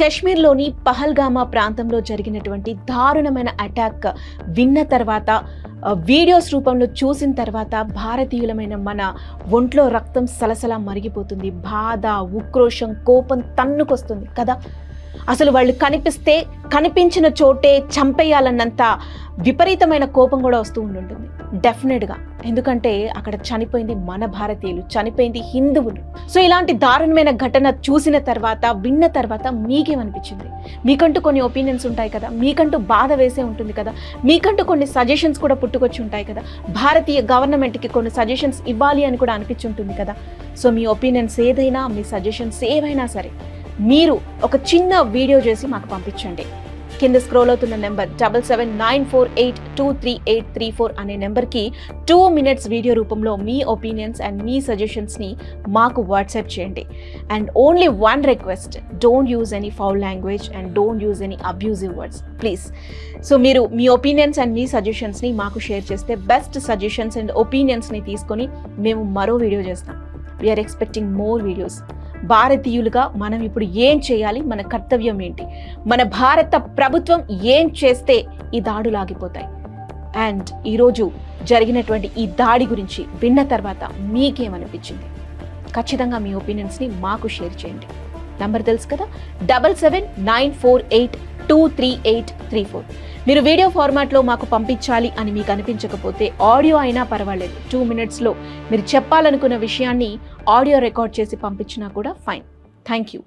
కశ్మీర్లోని పహల్గామా ప్రాంతంలో జరిగినటువంటి దారుణమైన అటాక్ విన్న తర్వాత వీడియోస్ రూపంలో చూసిన తర్వాత భారతీయులమైన మన ఒంట్లో రక్తం సలసలా మరిగిపోతుంది. బాధ, ఉక్రోషం, కోపం తన్నుకొస్తుంది కదా. అసలు వాళ్ళు కనిపించిన చోటే చంపేయాలన్నంత విపరీతమైన కోపం కూడా వస్తూ ఉంటుంది డెఫినెట్గా. ఎందుకంటే అక్కడ చనిపోయింది మన భారతీయులు, చనిపోయింది హిందువులు. సో ఇలాంటి దారుణమైన ఘటన చూసిన తర్వాత, విన్న తర్వాత మీకేమనిపించింది? మీకంటూ కొన్ని ఒపీనియన్స్ ఉంటాయి కదా, మీకంటూ బాధ వేసే ఉంటుంది కదా, మీకంటూ కొన్ని సజెషన్స్ కూడా పుట్టుకొచ్చి ఉంటాయి కదా, భారతీయ గవర్నమెంట్కి కొన్ని సజెషన్స్ ఇవ్వాలి అని కూడా అనిపించుంటుంది కదా. సో మీ ఒపీనియన్స్ ఏదైనా, మీ సజెషన్స్ ఏవైనా సరే మీరు ఒక చిన్న వీడియో చేసి మాకు పంపించండి. కింద స్క్రోల్ అవుతున్న నెంబర్ 7794823834 అనే నెంబర్కి 2 minutes వీడియో రూపంలో మీ ఒపీనియన్స్ అండ్ మీ సజెషన్స్ని మాకు వాట్సాప్ చేయండి. And only one request, don't use any foul language and don't use any abusive words please. So మీరు మీ ఒపీనియన్స్ అండ్ మీ సజెషన్స్ని మాకు షేర్ చేస్తే బెస్ట్ సజెషన్స్ అండ్ ఒపీనియన్స్ని తీసుకొని మేము మరో వీడియో చేస్తాం. We're expecting more videos. భారతీయులుగా మనం ఇప్పుడు ఏం చేయాలి, మన కర్తవ్యం ఏంటి, మన భారత ప్రభుత్వం ఏం చేస్తే ఈ దాడులు ఆగిపోతాయి, అండ్ ఈరోజు జరిగినటువంటి ఈ దాడి గురించి విన్న తర్వాత మీకేమనిపించింది? ఖచ్చితంగా మీ ఒపీనియన్స్ని మాకు షేర్ చేయండి. నంబర్ తెలుసు కదా, 7794823834. మీరు వీడియో ఫార్మాట్లో మాకు పంపించాలి అని మీకు అనిపించకపోతే ఆడియో అయినా పర్వాలేదు, 2 minutesలో మీరు చెప్పాలనుకున్న విషయాన్ని ఆడియో రికార్డ్ చేసి పంపించినా కూడా ఫైన్. Thank you.